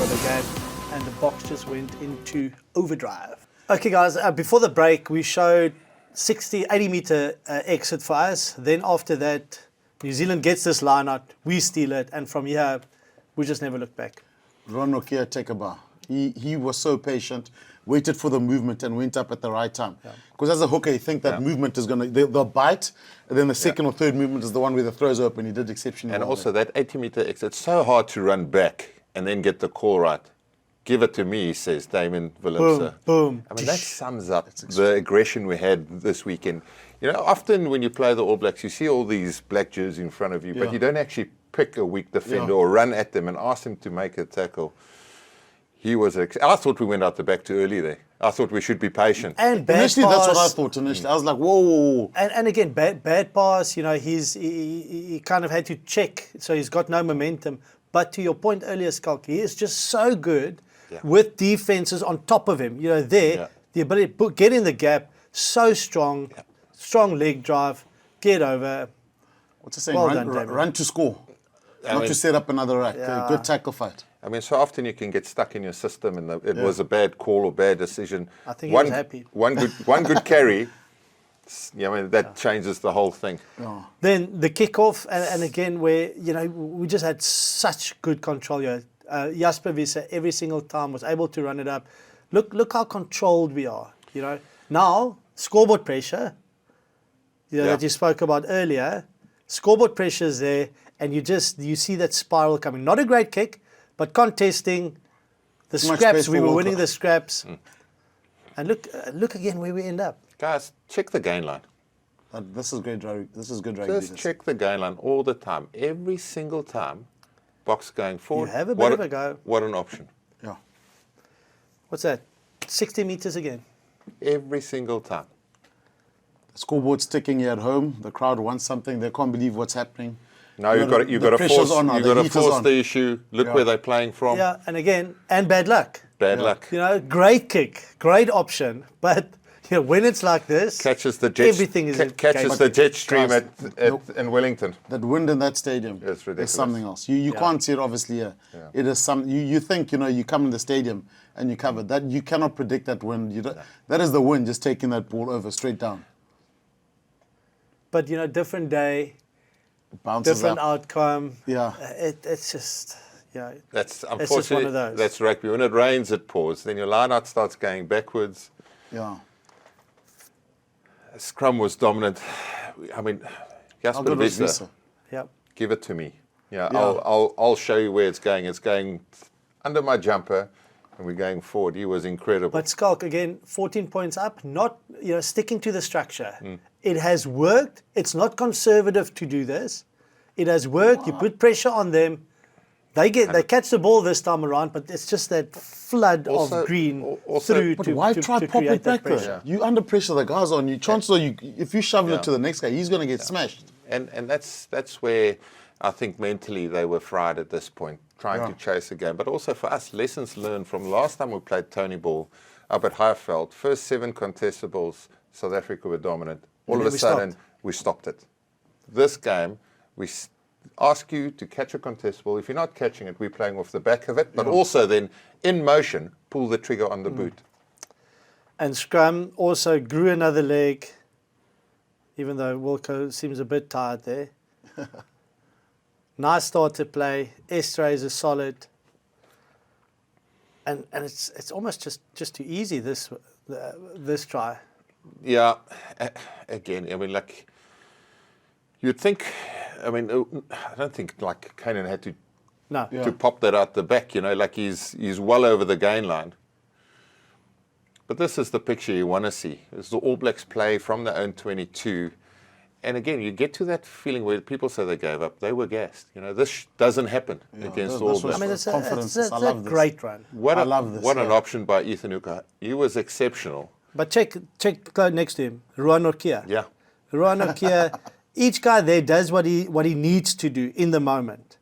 of the game, and the box just went into overdrive. Okay guys, before the break we showed 80 meter exit fires. Then after that, New Zealand gets this line out, we steal it, and from here we just never look back. Ron Nokia, take a bar. He was so patient, waited for the movement and went up at the right time. Because as a hooker, you think that movement is going to, they'll bite, and then the second or third movement is the one where the throw's open. He did exceptionally well. And also that 80 meter exit, it's so hard to run back and then get the call right. Give it to me, says Damon Willemse. Boom. I mean, that sums up the aggression we had this weekend. You know, often when you play the All Blacks, you see all these black jerseys in front of you, but you don't actually pick a weak defender or run at them and ask them to make a tackle. He was. I thought we went out the back too early there. I thought we should be patient. And bad initially, pass. that's what I thought initially. I was like, whoa. And again, bad pass. You know, he kind of had to check, so he's got no momentum. But to your point earlier, Skalk, he is just so good with defenses on top of him. You know, the ability to get in the gap, so strong, strong leg drive, get over. What's the saying? Well Run to score, not to set up another rack. Good tackle fight. I mean, so often you can get stuck in your system, and it was a bad call or bad decision. I think he was happy. One good carry, I mean, that changes the whole thing. Then the kickoff, and again, where we just had such good control here. Jasper Wiese every single time was able to run it up. Look how controlled we are. You know, now scoreboard pressure. That you spoke about earlier. Scoreboard pressure is there, and you see that spiral coming. Not a great kick, but contesting the scraps. We were winning the scraps. And look again where we end up. Guys, check the gain line. This is great rugby. This is good rugby. Just check the gain line all the time. Every single time, box going forward. You have a bit of a go. What an option. Yeah. What's that? 60 meters again. Every single time. The scoreboard's ticking here at home. The crowd wants something. They can't believe what's happening. No, you've got to force the issue. Look where they're playing from. Yeah, and again, bad luck. Bad luck. You know, great kick, great option, but when it's like this, catches the jet, everything is catches the jet stream in Wellington. That wind in that stadium is something else. You can't see it obviously here. It is some. You think you come in the stadium and you cover that. You cannot predict that wind. That is the wind just taking that ball over straight down. But different day, different outcome. Yeah, it's just. That's unfortunately, it's just one of those. That's rugby. When it rains, it pours. Then your line-out starts going backwards. Yeah. Scrum was dominant. I mean, Jasper Wiese, give it to me. I'll show you where it's going. It's going under my jumper, and we're going forward. He was incredible. But Skalk, again, 14 points up, not sticking to the structure. It has worked. It's not conservative to do this. It has worked. You put pressure on them. They catch the ball this time around, but it's just that flood of green through but to why try to pop create it back that pressure. You under pressure, the guys on you. Chances are if you shovel it to the next guy, he's going to get smashed. And that's where I think mentally they were fried at this point, trying to chase a game. But also for us, lessons learned from last time we played Tony Ball up at Highveld. First 7 contested balls, South Africa were dominant. All of a sudden, we stopped it. This game, we ask you to catch a contest ball. If you're not catching it, we're playing off the back of it. But also then, in motion, pull the trigger on the boot. And Scrum also grew another leg, even though Wilco seems a bit tired there. Nice start to play. S-rays are solid. And it's almost just too easy, this try. Yeah. Again, I mean, like, you'd think... I mean, I don't think like Kanan had to pop that out the back. Like he's well over the gain line. But this is the picture you want to see. It's the All Blacks play from their own 22, and again you get to that feeling where people say they gave up. They were gassed. This doesn't happen against All Blacks. I mean, it's a great run. I love this. What an option by Ethan Uka. He was exceptional. But check next to him, Ruan Nokia. Yeah, Ruan Nokia. Each guy there does what he needs to do in the moment.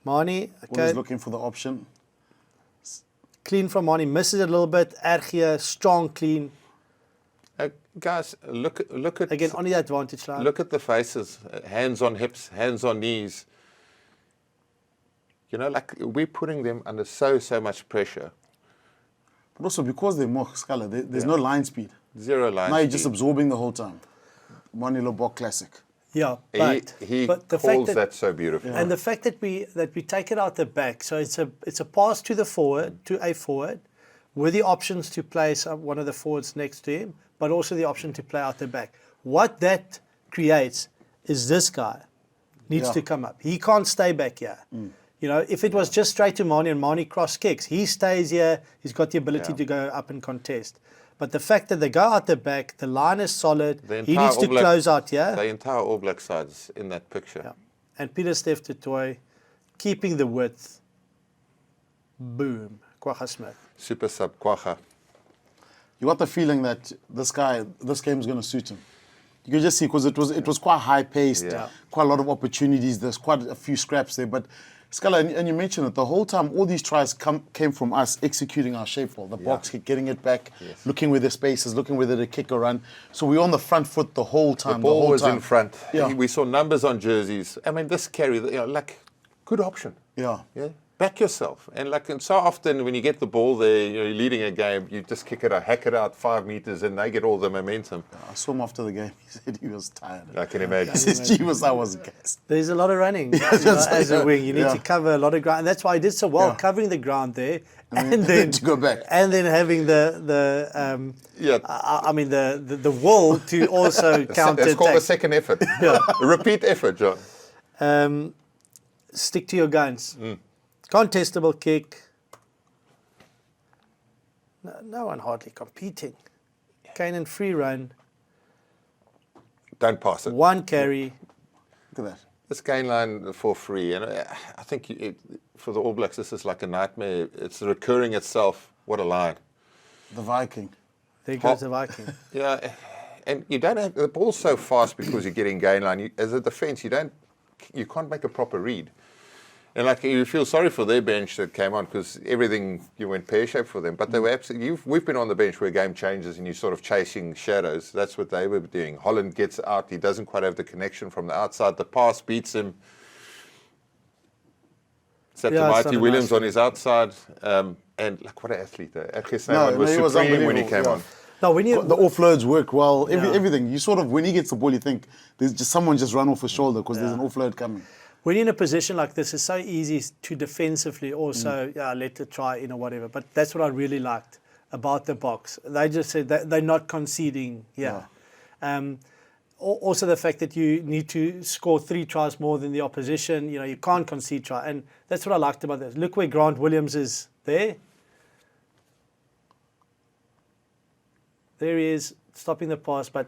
Mani, always looking for the option. Clean from Mani, misses it a little bit. Ergia, strong clean. Guys, look at again on the advantage line. Look at the faces, hands on hips, hands on knees. You know, like we're putting them under so much pressure. But also because they're more Scala, there's no line speed. Zero line Now speed. you're just absorbing the whole time. Manilo Bok classic. Yeah, he but the calls fact that so beautiful. And the fact that we take it out the back, so it's a pass to the forward, to a forward, with the options to play one of the forwards next to him, but also the option to play out the back. What that creates is this guy needs to come up. He can't stay back here. You know, if it was just straight to Mani and Mani cross kicks, he stays here. He's got the ability to go up and contest. But the fact that they go out the back, the line is solid. He needs to close out here. The entire All Black side is in that picture. Yeah. And Peter Steph du Toit keeping the width. Boom. Kwagga Smith. Super sub Kwagga. You got the feeling that this game is going to suit him. You can just see, because it was quite high paced, quite a lot of opportunities. There's quite a few scraps there. But Scala, and you mentioned it, the whole time all these tries came from us executing our shape ball, the box kick, getting it back, looking where the spaces, looking whether to kick or run. So we're on the front foot the whole time. The ball was time. in front. Yeah. We saw numbers on jerseys. I mean, this carry, you know, like, good option. Yeah. Back yourself. And so often when you get the ball there, you know, you're leading a game, you just kick it out, hack it out 5 meters, and they get all the momentum. I saw him after the game. He said he was tired. I can imagine. He says, gee, I was gassed. There's a lot of running as a wing. You need to cover a lot of ground. And that's why he did so well, covering the ground there. And then to go back. And then having the will to also counter. It's called a second effort. A repeat effort, John. Stick to your guns. Contestable kick. No one hardly competing. Kanan free run. Don't pass it. One carry. Look at that. This gain line for free, and I think for the All Blacks, this is like a nightmare. It's recurring itself. What a line. The Viking. There goes the Viking. Yeah, and you don't have the ball's so fast because you're getting gain line. As a defence, you can't make a proper read. And like you feel sorry for their bench that came on because everything you went pear-shaped for them. But they were absolutely. We've been on the bench where a game changes and you're sort of chasing shadows. That's what they were doing. Holland gets out. He doesn't quite have the connection from the outside. The pass beats him. Mighty Williams on his outside. And like what an athlete! Was supreme when he came on. No, when you the offloads work well. Everything. You sort of when he gets the ball, you think there's just someone just run off his shoulder because there's an offload coming. When you're in a position like this, it's so easy to defensively also let it try, whatever. But that's what I really liked about the box. They just said that they're not conceding here. Also the fact that you need to score 3 tries more than the opposition. You can't concede try. And that's what I liked about this. Look where Grant Williams is there. There he is, stopping the pass, but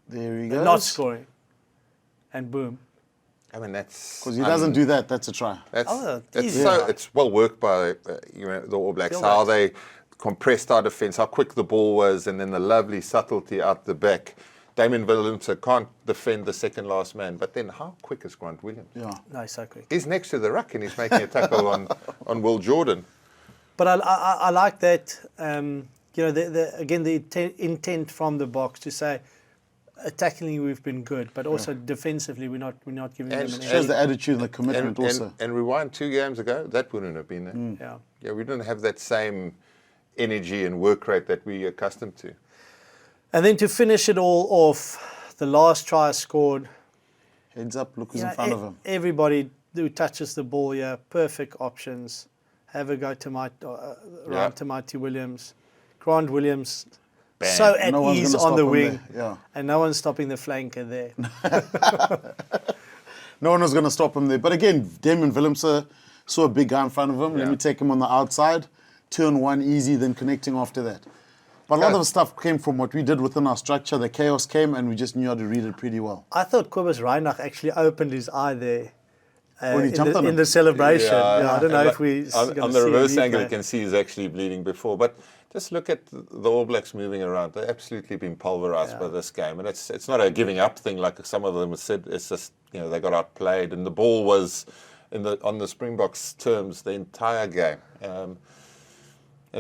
there he goes. Not scoring. And boom. I mean, that's... Because he doesn't do that, that's a try. It's well worked by the All Blacks, how they compressed our defence, how quick the ball was, and then the lovely subtlety out the back. Damien Willemse can't defend the second last man, but then how quick is Grant Williams? Yeah. No, he's so quick. He's next to the ruck and he's making a tackle on Will Jordan. But I like that, the intent from the box to say, attackingly we've been good, but also defensively we're not giving them an edge. It shows the attitude and the commitment also. And rewind 2 games ago, that wouldn't have been there. Yeah, we didn't have that same energy and work rate that we're accustomed to. And then to finish it all off, the last try scored. Heads up, look who's in front of him. Everybody who touches the ball here, perfect options. Have a go to Mighty Williams. Grant Williams. Bang. So at ease on the wing, and no one's stopping the flanker there. No one was going to stop him there. But again, Damien Willemse saw a big guy in front of him. Let me take him on the outside. Turn one easy, then connecting after that. But a lot of the stuff came from what we did within our structure. The chaos came, and we just knew how to read it pretty well. I thought Kobus Reinach actually opened his eye there. When he jumped on in the celebration. I don't know if we... On the reverse angle, you can see he's actually bleeding before. But just look at the All Blacks moving around. They've absolutely been pulverized by this game. And it's not a giving up thing like some of them have said. It's just, they got outplayed. And the ball was, on the Springboks terms, the entire game. And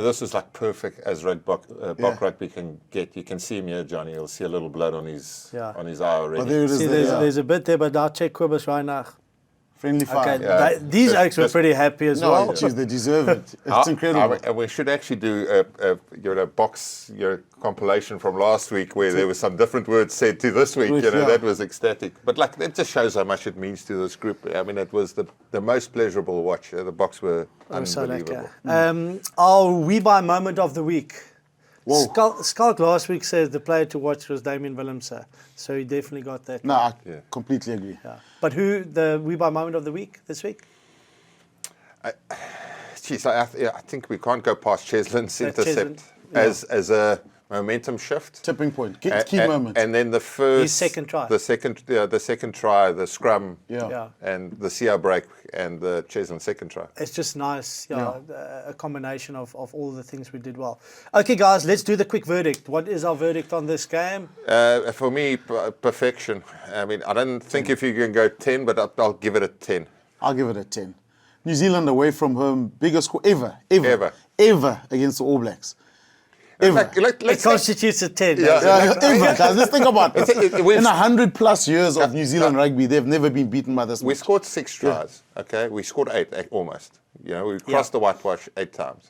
this was like perfect as Bok rugby can get. You can see him here, Johnny. You'll see a little blood on his eye already. Oh, there it is. See, there's a bit there, but I'll check Kobus Reinach. Friendly fire. Okay, Yeah. these oaks were pretty happy as No, well. geez, they deserve it. It's incredible. And we should actually do a box compilation from last week where there were some different words said to this week. That was ecstatic. But like, it just shows how much it means to this group. I mean, it was the most pleasurable watch. The box were unbelievable. Our We Buy moment of the week. Skulk last week says the player to watch was Damien Willemse, so he definitely got that. No, I completely agree. Yeah. But who the We Buy moment of the week this week? I think we can't go past Cheslin's intercept as a momentum shift, tipping point, key moment, and then his second try, the second try, the scrum, and the CR break, and the Cheslin second try. It's just nice, a combination of all the things we did well. Okay, guys, let's do the quick verdict. What is our verdict on this game? For me, perfection. I mean, I don't think if you can go 10, but I'll give it a 10. I'll give it a 10. New Zealand away from home, biggest score ever against the All Blacks. It constitutes a 10. Ever, guys. Let's think about it. In 100+ years of New Zealand rugby, they've never been beaten by this much. We scored 6 tries, okay? We scored 8, almost. We crossed the whitewash 8 times.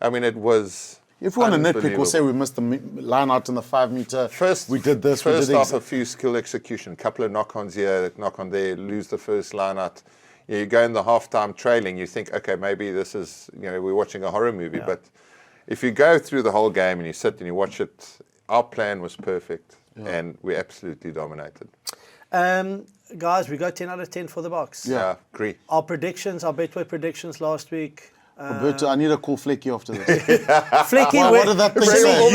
I mean, it was If we want to nitpick, we'll say we missed the line out in the 5 meter. We did this, First half, a few skill execution, couple of knock-ons here, knock-on there, lose the first line out. You go in the half-time trailing, you think, okay, maybe this is, we're watching a horror movie, but if you go through the whole game and you sit and you watch it, our plan was perfect and we absolutely dominated. Guys, we got 10 out of 10 for the box. Yeah, agree. Our predictions, our Betway predictions last week. Roberto, I need to call Flecky after this. Flecky, what did that thing say?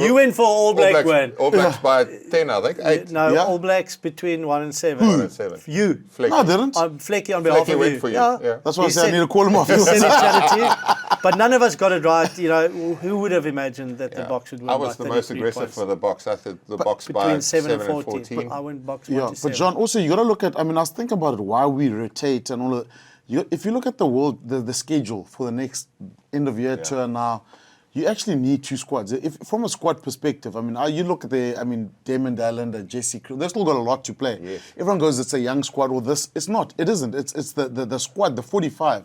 You win for All Black win. All Blacks by 10, I think. 8. No, All Blacks between 1 and 7. 1 and 7. You. Flecky. No, I didn't. Flecky on behalf of went for you. Yeah. That's why I said I need to call him off. He said charity. But none of us got it right. Who would have imagined that the box would win? I was the most aggressive for the box. I said the box between by 7 and 14. But I went box 1 to 7. But John, also you got to look at. I mean, I was thinking about it. Why we rotate and all of. If you look at the schedule for the next end of year tour now, you actually need 2 squads. From a squad perspective, I mean, you look at Damon Dallin, Jesse Crew, they've still got a lot to play. Yes. Everyone goes, it's a young squad, or this. It's not. It isn't. It's the squad, the 45,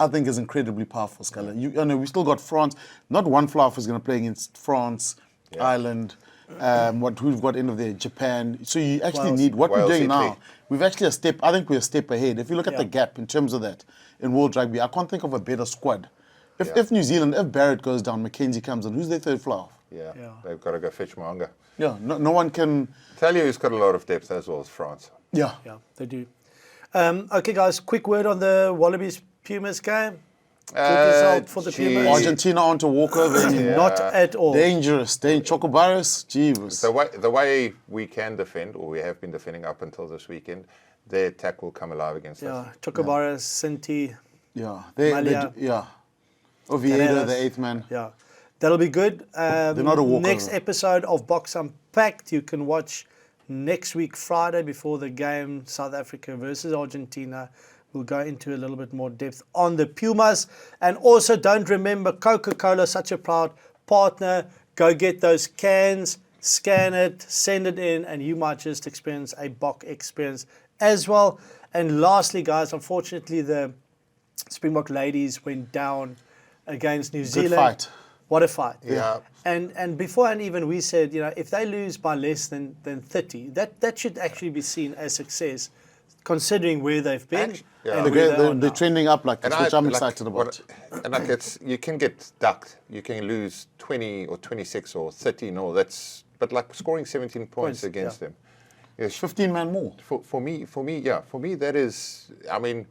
I think is incredibly powerful, Scala. We still got France. Not one fly is going to play against France, Ireland, who we've got end of there, Japan. So you actually need what we're doing now. We've actually I think we're a step ahead. If you look at the gap in terms of that in World Rugby, I can't think of a better squad. If New Zealand, if Barrett goes down, McKenzie comes in, who's their third fly off? Yeah, they've got to go fetch Moanga. Yeah, no one can... Tell you who's got a lot of depth as well as France. Yeah, they do. Okay, guys, quick word on the Wallabies-Pumas game. Good result for the Pumas. Argentina on to walkover. Not at all. Dangerous. Chocobaras, jeez. The way we can defend, or we have been defending up until this weekend, their attack will come alive against us. Chocobaras, Sinti, Malia. Oviedo, the 8th man. Yeah, that'll be good. They're not a walkover. Next episode of Box Unpacked, you can watch next week, Friday, before the game, South Africa versus Argentina. We'll go into a little bit more depth on the Pumas. And also, don't remember, Coca-Cola, such a proud partner. Go get those cans, scan it, send it in, and you might just experience a Bok experience as well. And lastly, guys, unfortunately, the Springbok ladies went down against New Zealand. Good fight. What a fight. Yeah. And beforehand even we said, if they lose by less than 30, that should actually be seen as success, considering where they've been. They're trending up like this, which I'm excited about. You can get ducked. You can lose 20 or 26 or 13 or but scoring 17 points against them. It's 15 man more. For me, that is, I mean,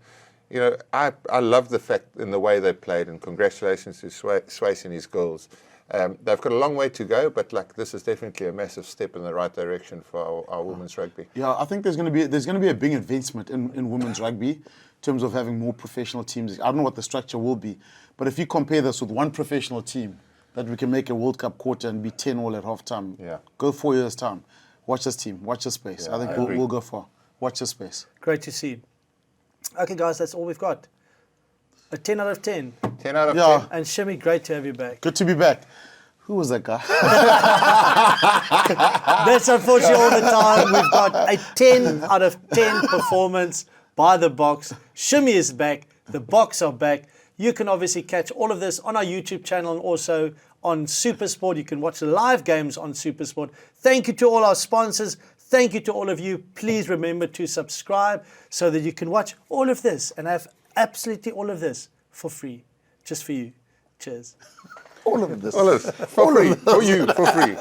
I love the fact in the way they played, and congratulations to Swayze and his goals. They've got a long way to go, but this is definitely a massive step in the right direction for our women's rugby. Yeah, I think there's going to be a big investment in women's rugby in terms of having more professional teams. I don't know what the structure will be, but if you compare this with one professional team, that we can make a World Cup quarter and be 10-all at half-time. Go 4 years' time. Watch this team. Watch this space. I think we'll go far. Watch this space. Great to see. Okay, guys, that's all we've got. A 10 out of 10. 10 out of 10. And Shimmy, great to have you back. Good to be back. Who was that guy? That's unfortunately all the time. We've got a 10 out of 10 performance Buy the box. Shimmy is back. The box are back. You can obviously catch all of this on our YouTube channel and also on SuperSport. You can watch live games on SuperSport. Thank you to all our sponsors. Thank you to all of you. Please remember to subscribe so that you can watch all of this and have absolutely all of this for free. Just for you. Cheers. All of this. All of this. For free. For you. For free.